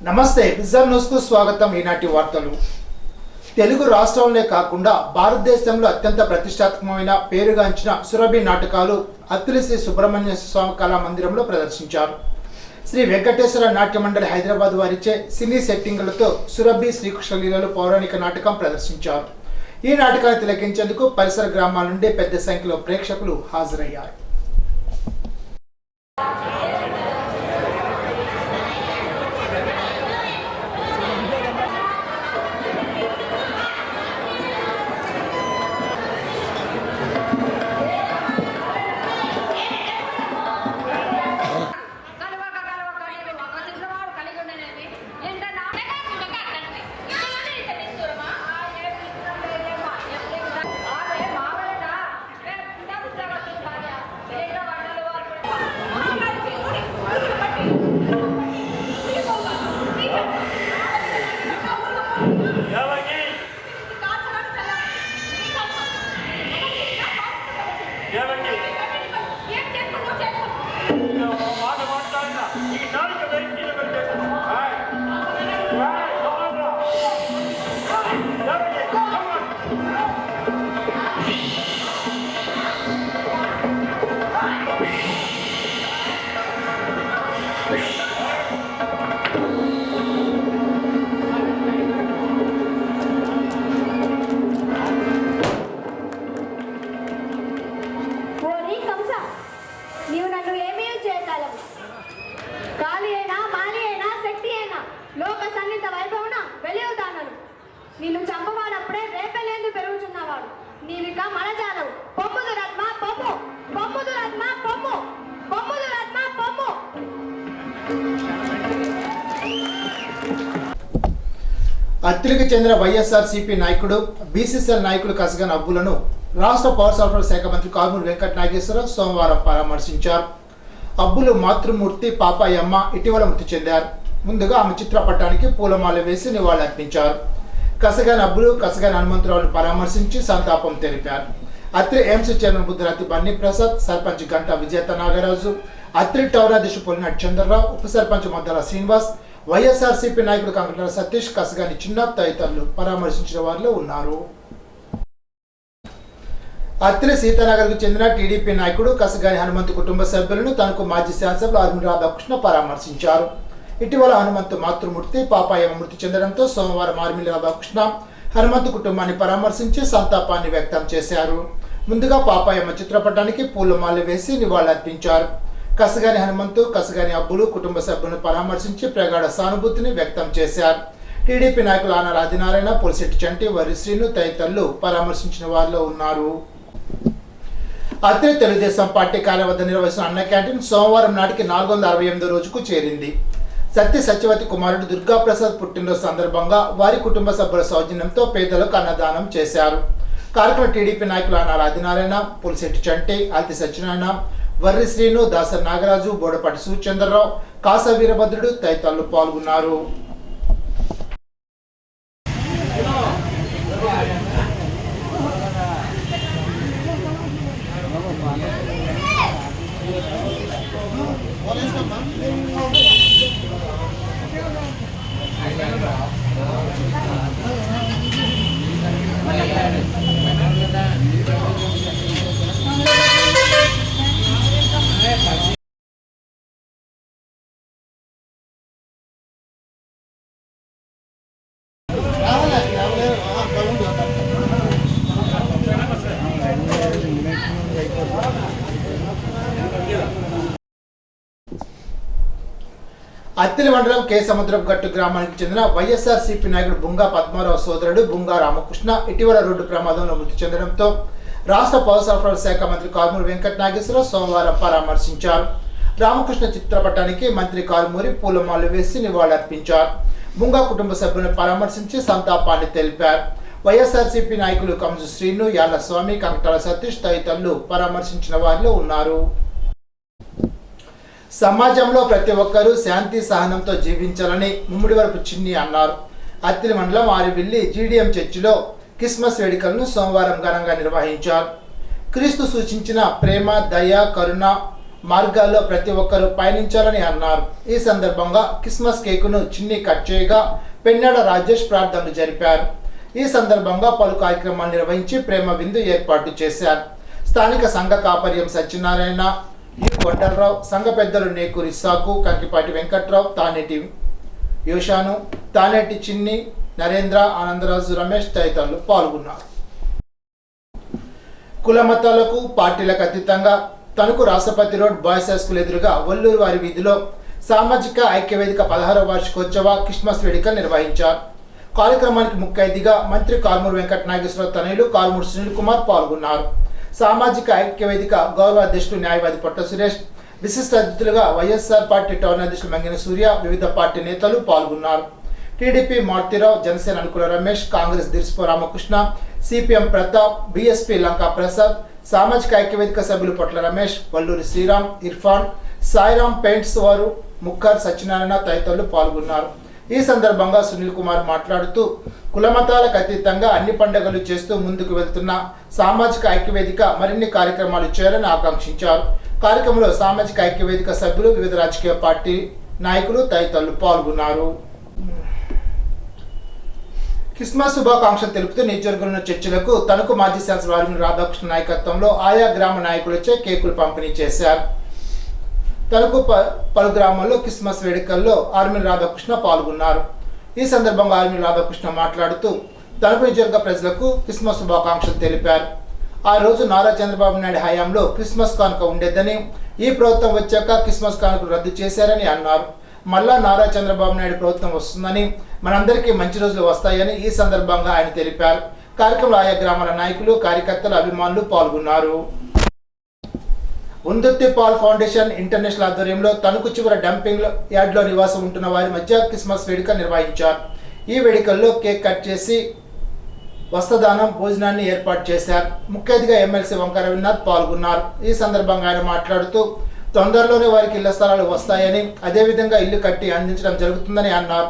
నమస్తే vision news కు స్వాగతం. ఈనాటి వార్తలు. తెలుగు రాష్ట్రాలనే కాకుండా భారతదేశంలో అత్యంత ప్రతిష్టాత్మకమైన పేరుగాంచిన సురభి నాటకాలు అత్తిలి శ్రీ సుబ్రహ్మణ్య స్వామి కళా మందిరంలో ప్రదర్శించారు. శ్రీ వెంకటేశ్వర నాట్య మండలి హైదరాబాద్ వారిచే సినీ సెట్టింగులతో సురభి శ్రీకృష్ణ లీలలు పౌరాణిక నాటకం ప్రదర్శించారు. ఈ నాటకాన్ని తిలకించేందుకు పరిసర గ్రామాల నుండి పెద్ద సంఖ్యలో ప్రేక్షకులు హాజరయ్యారు. నిన్ను చంపవాడప్పుడే రేపెలేందు పెరుగుతున్నవాడు నీవిక మనజాలవు. పొమ్ముదు రత్మ పొమ్ము, పొమ్ముదు రత్మ పొమ్ము, పొమ్ముదు రత్మ పొమ్ము. అత్తిలికి చెందిన వైఎస్ఆర్సీపీ నాయకుడు బీసీసీఎల్ నాయకులు కసగన్ అబ్బులను రాష్ట్ర పౌర సరఫరాల శాఖ మంత్రి కారుమూరి వెంకట నాగేశ్వరరావు సోమవారం పరామర్శించారు. అబ్బులు మాతృమూర్తి పాపాయమ్మ ఇటీవల మృతి చెందారు. ముందుగా ఆమె చిత్రపటానికి పూలమాల వేసి నివాళులర్పించారు. కసగన్ అబ్బులు కసగన్ హనుమంతరావును పరామర్శించి సంతాపం తెలిపారు. అత్రి ఎయిమ్స్ చైర్మన్ బుద్ధరాతి బన్నీ ప్రసాద్, సర్పంచ్ గంటా విజేత నాగరాజు, అత్రి టౌన్ అధ్యక్షుడు పొలినాటి చంద్రరావు, ఉప సర్పంచ్ మద్దల శ్రీనివాస్, వైఎస్ఆర్సీపీ నాయకుడు కంకటల సతీష్, కసగాని చిన్న తదితరులు పరామర్శించిన వారిలో ఉన్నారు. అత్రి సీతానగర్కు చెందిన టీడీపీ నాయకుడు కసగాని హనుమంతు కుటుంబ సభ్యులను తనకు మాజీ శాసనసభ్యులు ఆర్మీ రాధాకృష్ణ పరామర్శించారు. ఇటీవల హనుమంతు మాతృమూర్తి పాపాయమ్మ మృతి చెందడంతో సోమవారం ఆర్మిలి రాధాకృష్ణ హనుమంతు కుటుంబాన్ని పరామర్శించి సంతాపాన్ని వ్యక్తం చేశారు. ముందుగా పాపాయమ్మ చిత్రపటానికి పూలమాల వేసి నివాళులర్పించారు. కసగాని హనుమంతు, కసగాని అబ్బులు కుటుంబ సభ్యులను పరామర్శించి ప్రగాఢ సానుభూతిని వ్యక్తం చేశారు. టీడీపీ నాయకులు ఆనాల ఆదినారాయణ, పొలిశెట్టి చంటి, వరి శ్రీను తదితరులు పరామర్శించిన వారిలో ఉన్నారు. అత్రి తెలుగుదేశం పార్టీ కార్యాలయం వద్ద నిర్వహిస్తున్న అన్న క్యాంటీన్ సోమవారం నాటికి 468 రోజుకు చేరింది. సత్యవతి కుమారుడు దుర్గాప్రసాద్ పుట్టినరోజు సందర్భంగా వారి కుటుంబ సభ్యుల సౌజన్యంతో పేదలకు అన్నదానం చేశారు. కార్యక్రమం టీడీపీ నాయకులు ఆనాల ఆదినారాయణ, పొలిశెట్టి చంటి, అల్తి సత్యనారాయణ, వర్రి శ్రీను, దాసరి నాగరాజు, బోడపాటి సూర్యచంద్రరావు, కాస వీరభద్రుడు తదితరులు పాల్గొన్నారు. అత్తిలి మండలం కే సముద్రపు గట్టు గ్రామానికి చెందిన వైఎస్ఆర్సీపీ నాయకుడు బుంగా పద్మారావు సోదరుడు బుంగా రామకృష్ణ ఇటీవల రోడ్డు ప్రమాదంలో మృతి చెందడంతో రాష్ట్ర పౌర సరఫరాల శాఖ మంత్రి కారుమూరి వెంకట నాగేశ్వరరావు సోమవారం పరామర్శించారు. రామకృష్ణ చిత్రపటానికి మంత్రి కారుమూరి పూలమాల వేసి నివాళులర్పించారు. బుంగా కుటుంబ సభ్యులను పరామర్శించి సంతాపాన్ని తెలిపారు. వైఎస్ఆర్సీపీ నాయకులు కంజు శ్రీను, యాళ్ల స్వామి, కంకటాల సతీష్ తదితరులు పరామర్శించిన వారిలో ఉన్నారు. సమాజంలో ప్రతి ఒక్కరూ శాంతి సహనంతో జీవించాలని ముమ్మిడివరపు చిన్ని అన్నారు. అత్తిలి మండలం ఆరివిల్లి జీడిఎం చర్చిలో క్రిస్మస్ వేడుకలను సోమవారం ఘనంగా నిర్వహించారు. క్రీస్తు సూచించిన ప్రేమ, దయ, కరుణ, మార్గాల్లో ప్రతి ఒక్కరూ పయనించాలని అన్నారు. ఈ సందర్భంగా క్రిస్మస్ కేకును చిన్ని కట్ చేయగా పెన్నాడ రాజేష్ ప్రార్థనలు జరిపారు. ఈ సందర్భంగా పలు కార్యక్రమాలు నిర్వహించి ప్రేమ విందు ఏర్పాటు చేశారు. స్థానిక సంఘ కాపర్యం సత్యనారాయణ, ఈ కొండలరావు, సంఘ పెద్దలు నేకూరి సాకు, కంకిపాటి వెంకట్రావు, తానేటి యోషాను, తానేటి చిన్ని, నరేంద్ర, ఆనందరాజు, రమేష్ తదితరులు పాల్గొన్నారు. కుల మతాలకు పార్టీలకు అతీతంగా తణుకు రాష్ట్రపతి రోడ్ బాయ్స్ హై స్కూల్ ఎదురుగా వల్లూరు వారి వీధిలో సామాజిక ఐక్యవేదిక 16వ వార్షికోత్సవ క్రిస్మస్ వేడుకలు నిర్వహించారు. కార్యక్రమానికి ముఖ్య అతిథిగా మంత్రి కారుమూరి వెంకట నాగేశ్వరరావు తనయులు కారుమూరి సునీల్ కుమార్ పాల్గొన్నారు. సామాజిక ఐక్యవేదిక గౌరవ అధ్యక్షుడు న్యాయవాది పొట్ట సురేష్, విశిష్ట అతిథులుగా వైఎస్ఆర్ పార్టీ టౌన్ అధ్యక్షులు మంగిన సూర్య, వివిధ పార్టీ నేతలు పాల్గొన్నారు. టీడీపీ మారుతిరావు, జనసేన అనుకూల రమేష్, కాంగ్రెస్ దిర్స్పో రామకృష్ణ, సిపిఎం ప్రతాప్, బీఎస్పీ లంకా ప్రసాద్, సామాజిక ఐక్యవేదిక సభ్యులు పొట్ల రమేష్, వల్లూరి శ్రీరామ్, ఇర్ఫాన్, సాయిరామ్ పెయింట్స్ వారు, ముక్కర్ సత్యనారాయణ తదితరులు పాల్గొన్నారు. ఈ సందర్భంగా సునీల్ కుమార్ మాట్లాడుతూ కులమతాలకు అతీతంగా అన్ని పండుగలు చేస్తూ ముందుకు వెళ్తున్న సామాజిక ఐక్యవేదిక మరిన్ని కార్యక్రమాలు చేయాలని ఆకాంక్షించారు. కార్యక్రమంలో సామాజిక ఐక్యవేదిక సభ్యులు, వివిధ రాజకీయ పార్టీ నాయకులు తదితరులు పాల్గొన్నారు. క్రిస్మస్ శుభాకాంక్షలు తెలుపుతూ నియోజకవర్గంలో చర్చలకు తణుకు మాజీ శాసనసభ్యులు ఆర్మీల రాధాకృష్ణ నాయకత్వంలో ఆయా గ్రామ నాయకులచే కేకులు పంపిణీ చేశారు. తణుకు పలు గ్రామాల్లో క్రిస్మస్ వేడుకల్లో ఆర్మీల రాధాకృష్ణ పాల్గొన్నారు. ఈ సందర్భంగా ఆర్మీల రాధాకృష్ణ మాట్లాడుతూ తణుకు నియోజకవర్గ ప్రజలకు క్రిస్మస్ శుభాకాంక్షలు తెలిపారు. ఆ రోజు నారా చంద్రబాబు నాయుడు హయాంలో క్రిస్మస్ కానుక ఉండేదని, ఈ ప్రభుత్వం వచ్చాక క్రిస్మస్ కానుకలు రద్దు చేశారని అన్నారు. మళ్ళా నారా చంద్రబాబు నాయుడు ప్రభుత్వం వస్తుందని, మనందరికీ మంచి రోజులు వస్తాయని ఈ సందర్భంగా ఆయన తెలిపారు. కార్యక్రమంలో ఆయా గ్రామాల నాయకులు, కార్యకర్తలు, అభిమానులు పాల్గొన్నారు. ఉందుర్తి పాల్ ఫౌండేషన్ ఇంటర్నేషనల్ ఆధ్వర్యంలో తణుకు చివర డంపింగ్ యార్డ్లో నివాసం ఉంటున్న వారి మధ్య క్రిస్మస్ వేడుక నిర్వహించారు. ఈ వేడుకల్లో కేక్ కట్ చేసి వస్త్రదానం, భోజనాన్ని ఏర్పాటు చేశారు. ముఖ్య అతిథిగా ఎమ్మెల్సీ వంక రవీంద్రనాథ్ పాల్గొన్నారు. ఈ సందర్భంగా ఆయన మాట్లాడుతూ తొందరలోనే వారికి ఇళ్ల స్థలాలు వస్తాయని, అదేవిధంగా ఇల్లు కట్టి అందించడం జరుగుతుందని అన్నారు.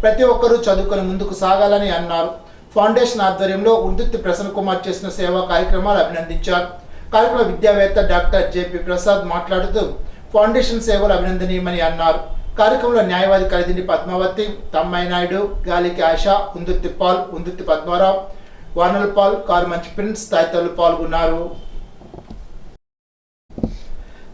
ప్రతి ఒక్కరూ చదువుకొని ముందుకు సాగాలని అన్నారు. ఫౌండేషన్ ఆధ్వర్యంలో ఉందుర్తి ప్రసన్న కుమార్ చేసిన సేవా కార్యక్రమాలు అభినందించారు. కార్యక్రమ విద్యావేత్త డాక్టర్ జేపీ ప్రసాద్ మాట్లాడుతూ ఫౌండేషన్ సేవలు అభినందనీయమని అన్నారు. కార్యక్రమంలో న్యాయవాది Kalidindi Padmavati, Tammayi Naidu, Galiki Asha, Undurthi Paul, Undurthi Padmarao, Vanal Paul, Karumanchi Prince తదితరులు పాల్గొన్నారు.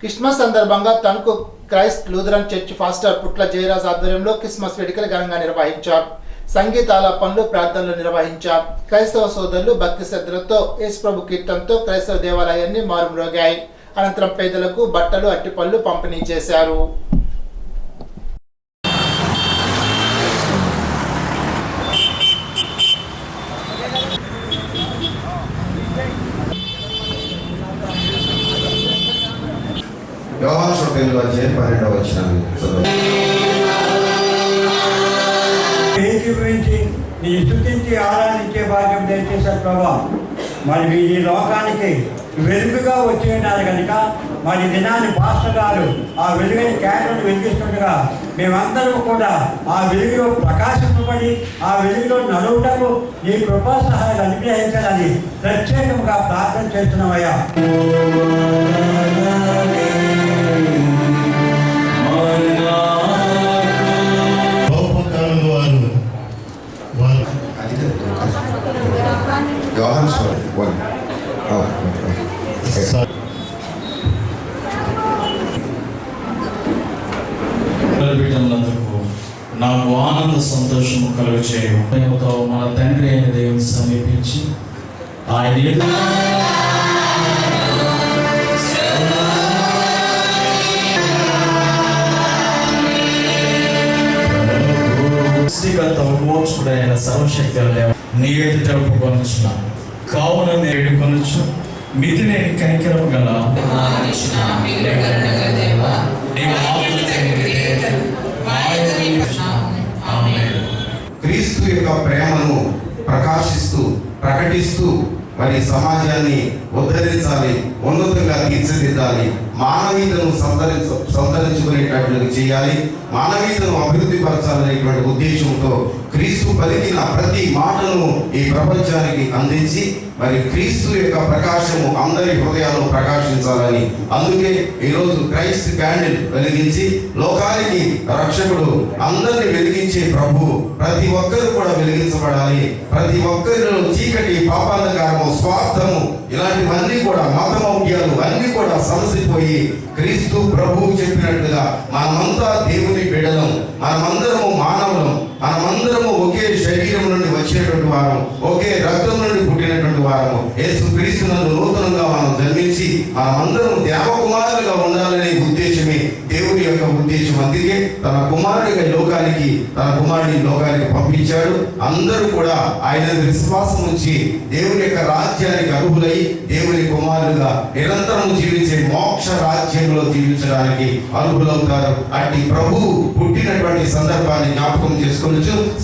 క్రిస్మస్ సందర్భంగా Tanuku Christ Lutheran church pastor Putla Jayaraj ఆధ్వర్యంలో క్రిస్మస్ వేడుకలు ఘనంగా నిర్వహించారు. సంగీతాలాపనలు, ప్రార్థనలు నిర్వహించారు. క్రైస్తవ సోదరులు భక్తి శ్రద్ధలతో యేసుప్రభు కీర్తనతో క్రైస్తవ దేవాలయాన్ని మారుమ్రోగాయి. అనంతరం పేదలకు బట్టలు, అట్టిపళ్ళు పంపిణీ చేశారు. యోహాను సువార్తలో 12వ వచనాన్ని గురించి నీ స్తుతించి ఆరాధించే భాగ్యం దయచేశారు ప్రభా. మరి ఈ లోకానికి వెలుగుగా వచ్చేటారు కనుక మరి దినాన్ని పాస్టర్ గారు ఆ వెలుగైన క్యాండిల్ని వెలిగిస్తుండగా మేమందరూ కూడా ఆ వెలుగులో ప్రకాశింపబడి ఆ వెలుగులో నడువుటకు నీ కృపా సహాయాలు అనుగ్రహించాలని ప్రత్యేకంగా ప్రార్థన చేస్తున్నామయ్యా. యోహాను సువార్త నాకు ఆనంద సంతోషము కలుగు చేయు. ప్రేమతో మన తండ్రి అయిన దేవుని సమీపించి ఆయన వ్యక్తిగత విమోచకుడైన సర్వశక్తి నీ ఎదుట ఒప్పుకొనుచున్నాను. కావున నేడు కొనుచు మితి లేని కనికరము గల క్రీస్తు యొక్క ప్రేమను ప్రకటిస్తూ మరి సమాజాన్ని ఉద్ధరించాలి, ఉన్నతంగా తీర్చిదిద్దాలి, మానవీయతను సంతరించుకునేటట్లు చేయాలి, మానవీయతను అభివృద్ధి పరచాలనేటువంటి ఉద్దేశంతో క్రీస్తు పలికిన ప్రతి మాటను ఈ ప్రపంచానికి అందించి మరి క్రీస్తు యొక్క ప్రకాశము అందరి హృదయాల్లో ప్రకాశించాలని, అందుకే ఈరోజు క్రైస్ట్ క్యాండిల్ వెలిగించి లోకానికి రక్షకుడు, అందరిని వెలిగించే ప్రభు, ప్రతి ఒక్కరు కూడా వెలిగించబడాలి. ప్రతి ఒక్కరిలో చీకటి, పాపాంధకారము, స్వార్థము ఇలాంటివన్నీ కూడా, మతమౌఢ్యాలు అన్నీ కూడా సమసిపోయి క్రీస్తు ప్రభువు చెప్పినట్టుగా మనమంతా దేవుని బిడ్డలం, మనమందరము మానవులం, మనమందరము ఒకే శరీరం నుండి వచ్చినటువంటి వారం, ఒకే రక్తం నుండి పుట్టినటువంటి వారము. యేసు క్రీస్తునందు నూతనంగా మనం జన్మించి మనమందరం దేవకుమారులుగా ఉండాలనే ఉద్దేశమే దేవుని యొక్క ఉద్దేశం. అందుకే తన కుమారుడిగా లోకానికి, తన కుమారుడిని లోకానికి పంపించాడు. అందరూ కూడా ఆయన విశ్వాసం ఉంచి దేవుని యొక్క రాజ్యానికి అర్హులై దేవుని కుమారులుగా నిరంతరం జీవించే మోక్ష రాజ్యంలో జీవించడానికి అర్హులవుతారు. అట్టి ప్రభువు పుట్టినటువంటి సందర్భాన్ని జ్ఞాపకం చేసుకుంటూ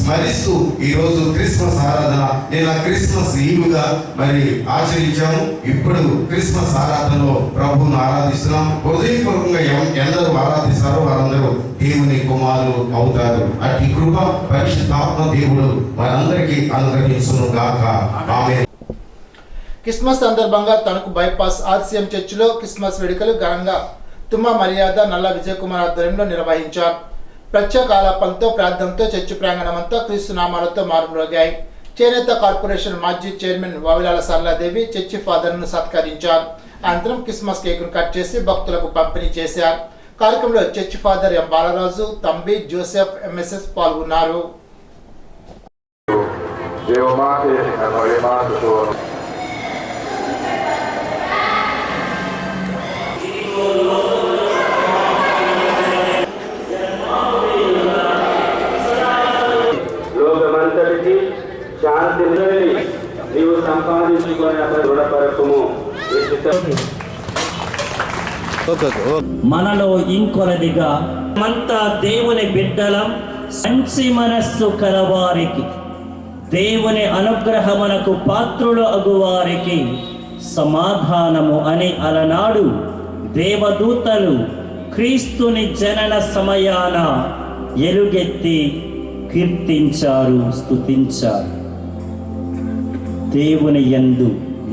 స్మరిస్తూ ఈరోజు క్రిస్మస్ ఆరాధన, ఇలా క్రిస్మస్ ఈవ్గా మరి ఆచరించాము. ఇప్పుడు క్రిస్మస్ ఆరాధనలో ప్రభువును ఆరాధిస్తున్నాం. హృదయపూర్వకంగా ఎందరూ ఆరాధిస్తారో వారందరూ దేవుని కుమారులు అవుతారు. అట్టి కృప పరిశుద్ధాత్మ దేవుడు మనందరికీ అనుగ్రహించును గాక. ఆమేన్. క్రిస్మస్ సందర్భంగా తణుకు బైపాస్ ఆర్సీఎం చర్చిలో క్రిస్మస్ వేడుకలు ఘనంగా తుమ్మ మర్యాద నల్ల విజయ్ కుమార్ ఆధ్వర్యంలో నిర్వహించారు. ప్రత్యేక ఆలాపనతో, ప్రార్థనతో చర్చి ప్రాంగణమంతా క్రీస్తు నామాలతో మారుమ్రోగాయి. చేనేత కార్పొరేషన్ మాజీ చైర్మన్ వావిలాల సరళాదేవి చర్చి ఫాదర్ను సత్కరించారు. అనంతరం క్రిస్మస్ కేకును కట్ చేసి భక్తులకు పంపిణీ చేశారు. కార్యక్రమంలో చర్చి father M Balaraju, Tambi, Joseph, MSS పాల్గొన్నారు. లోకమంతటికి శాంతి నీవు సంపాదించుకొని అతను రుణపరకము. మనలో ఇంకొలదిగా మనమంతా దేవుని బిడ్డలం. మంచి మనస్సు కలవారికి, దేవుని అనుగ్రహమునకు పాత్రులు అగువారికి సమాధానము అని అలనాడు దేవదూతలు క్రీస్తుని జనన సమయాన ఎలుగెత్తి కీర్తించారు, స్తుతించారు. దేవుని యందు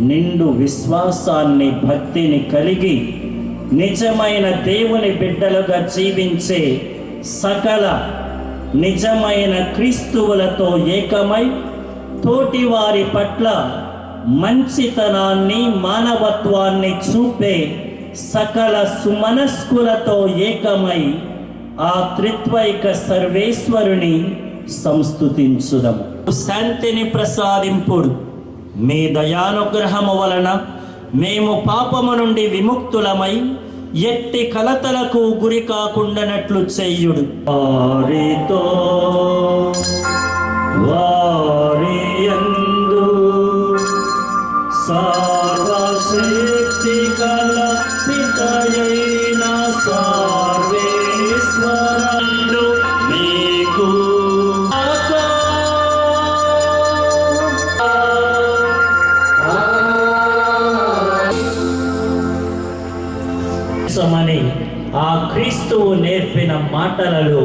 నిండు విశ్వాసాన్ని, భక్తిని కలిగి నిజమైన దేవుని బిడ్డలుగా జీవించే సకల నిజమైన క్రీస్తువులతో ఏకమై తోటి వారి పట్ల మంచితనాన్ని, మానవత్వాన్ని చూపే సకల సుమనస్కులతో ఏకమై ఆ త్రిత్వైక సర్వేశ్వరుని సంస్తుతించుదము. శాంతిని ప్రసాదింపుడు మీ దయానుగ్రహము వలన మేము పాపము నుండి విముక్తులమై ఎట్టి కలతలకు గురి కాకుండానట్లు చెయ్యుడు. వారితో వారియందు సర్వశక్తి గల పితయైన సర్వేశ్వరుడు మీకు సమని ఆ క్రీస్తువు నేర్పిన మాటలలో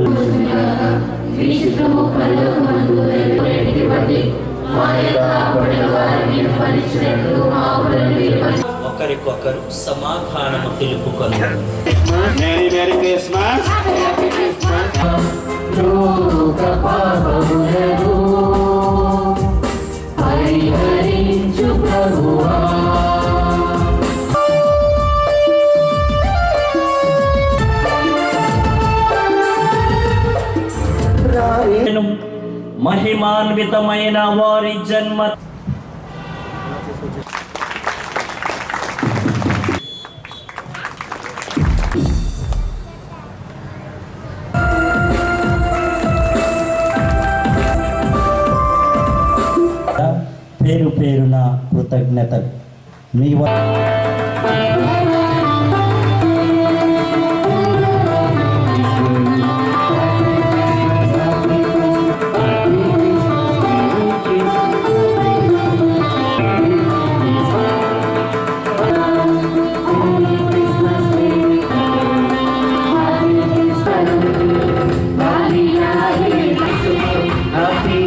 ఒకరికొకరు సమాధానము తెలుపుకొన్నారు. మహిమాన్వితమైన వారి జన్మ పేరు పేరున కృతజ్ఞతలు. మీ Happy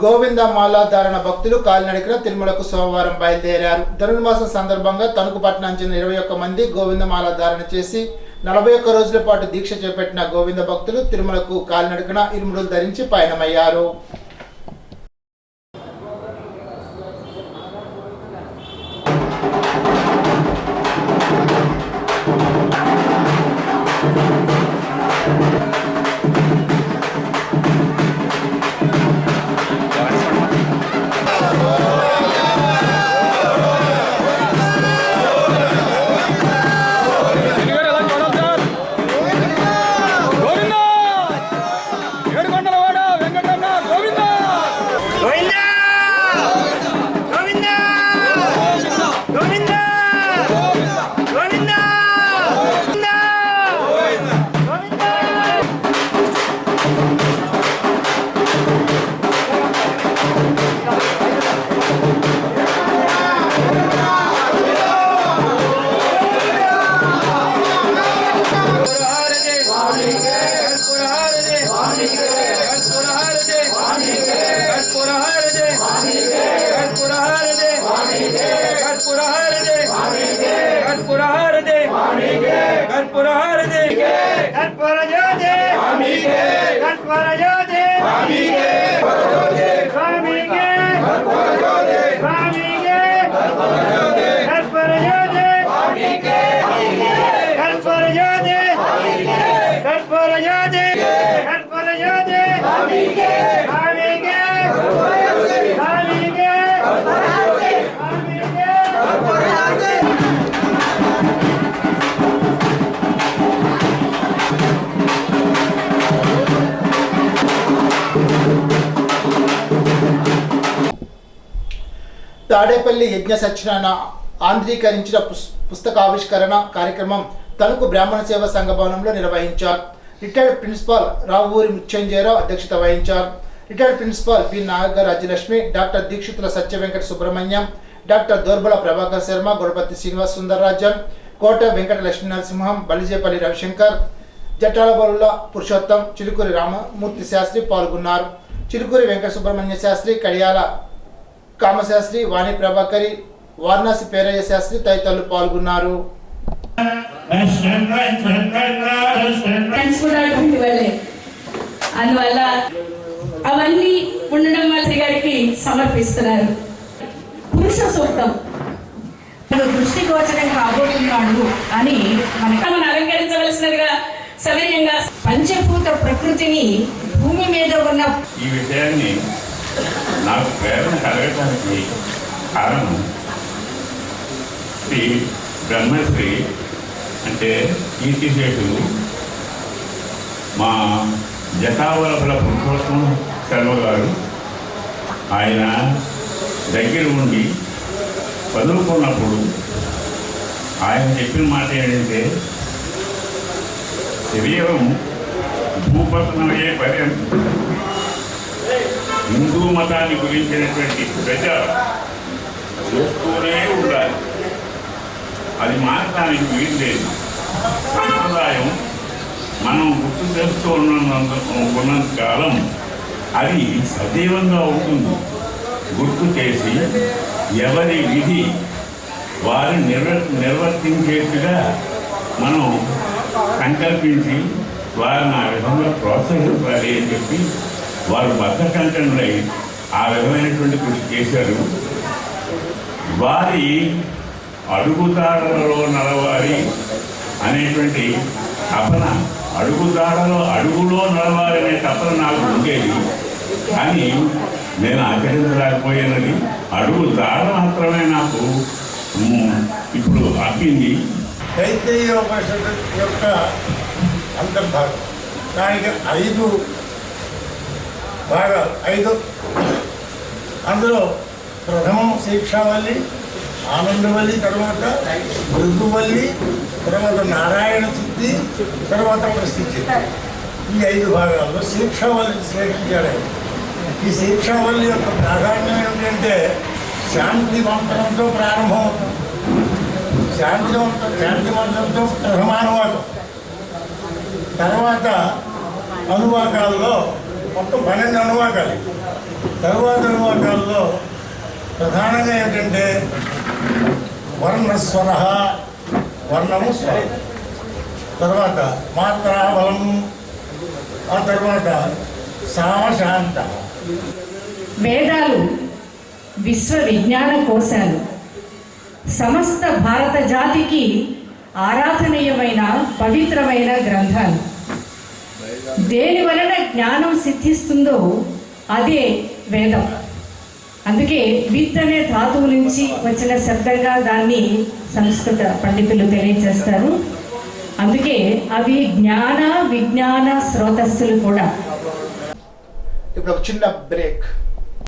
గోవింద మాలాధారణ భక్తులు కాలినడకన తిరుమలకు సోమవారం బయలుదేరారు. ధనుర్మాసం సందర్భంగా తణుకు పట్టణం చెందిన 21 మంది గోవింద మాలాధారణ చేసి 41 రోజుల పాటు దీక్ష చేపట్టిన గోవింద భక్తులు తిరుమలకు కాలినడకన ఇరుముడులు ధరించి పయనమయ్యారు. తాడేపల్లి యజ్ఞ సత్యనారాయణ ఆంధ్రీకరించిన పుస్తకావిష్కరణ కార్యక్రమం తణుకు బ్రాహ్మణ సేవా సంఘ భవనంలో నిర్వహించారు. రిటైర్డ్ ప్రిన్సిపాల్ రావూరి ముత్యంజయరావు అధ్యక్షత వహించారు. Retired principal P Nagarajyalakshmi, doctor Dikshitula Satyavenkata Subrahmanyam, doctor Dorbala Prabhakar Sharma, Godapati Srinivas Sundararajan, Kota Venkata Lakshmi Narasimham, Balijepalli Ravishankar, Jatalabarula Purushottam, Chilukuri Ramamurthy Sastry పాల్గొన్నారు. చిలుకూరి వెంకట సుబ్రహ్మణ్య శాస్త్రి, కడియాల కామశాస్త్రి, వాణి ప్రభాకరి, వారణాసి పేరయ్య శాస్త్రి తదితరులు పాల్గొన్నారు. అందువల్ల అవన్నీ ఉండడం మంత్రి గారికి సమర్పిస్తున్నారు. పురుష సూక్తం దృష్టిగోచరం కాబోతున్నాడు అని మనం అలంకరించవలసినదిగా సవినయంగా పంచభూత ప్రకృతిని భూమి మీద ఉన్న ఈ విషయాన్ని నాకు ప్రేరణ కలగటానికి కారణం శ్రీ బ్రహ్మశ్రీ అంటే కీర్తిశేషులు మా జటావలపుల పురుషోత్తం శర్మ గారు ఆయన దగ్గర ఉండి చదువుకున్నప్పుడు ఆయన చెప్పిన మాట ఏంటంటే శరీరం భూపతనమయ్యే పర్యంతం హిందూ మతాన్ని గురించినటువంటి ప్రచారం చేస్తూనే ఉండాలి. అది మారటానికి వీలు లేదు. సంప్రదాయం మనం గుర్తు చేస్తూ ఉన్నంత కాలం అది సజీవంగా ఉంటుంది. గుర్తు చేసి ఎవరి విధి వారు నిర్వర్తించేట్టుగా మనం సంకల్పించి వారిని ఆ విధంగా ప్రోత్సహించాలి అని చెప్పి వారు బద్ధకంఠులై ఆ విధమైనటువంటి కృషి చేశారు. వారి అడుగుదాడలలో నడవాలి అనేటువంటి తపన, అడుగులో నడవాలి అనే తపన నాకు ఉండేది. కానీ నేను ఆచరించలేకపోయినది. అడుగుదాడ మాత్రమే నాకు ఇప్పుడు అప్పింది. తైత్తరీయోపనిషత్తు యొక్క అంతర్భాగం. దానికి 5 భాగాలు, 5. అందులో ప్రథమం శిక్షావల్లి, ఆనందవల్లి, తర్వాత మృదువల్లి, తర్వాత నారాయణ చుద్ధి, తర్వాత ప్రసిద్ధి. ఈ 5 భాగాల్లో శిక్షావల్లిని శ్లేషించాడు. ఈ శిక్షావల్లి యొక్క ప్రాధాన్యం ఏమిటంటే శాంతి మంత్రంతో ప్రారంభమవుతుంది. శాంతి మంత్రంతో ప్రథమానువాకం, తర్వాత అనువాకాల్లో మొత్తం 12 అనువాకాలు. తరువాత అనువాకాల్లో ప్రధానంగా ఏంటంటే వర్ణస్వర, వర్ణము స్వరం, తర్వాత మాత్రా బలము, ఆ తర్వాత సామశాంత. వేదాలు విశ్వ విజ్ఞాన కోశాలు, సమస్త భారత జాతికి ఆరాధనీయమైన పవిత్రమైన గ్రంథాలు. దేని వలన జ్ఞానం సిద్ధిస్తుందో అదే వేదం. అందుకే విత్ అనే ధాతువు నుంచి వచ్చిన శబ్దంగా దాన్ని సంస్కృత పండితులు తెలియజేస్తారు. అందుకే అవి జ్ఞాన విజ్ఞాన స్రోతస్సులు కూడా. ఇప్పుడు ఒక చిన్న బ్రేక్.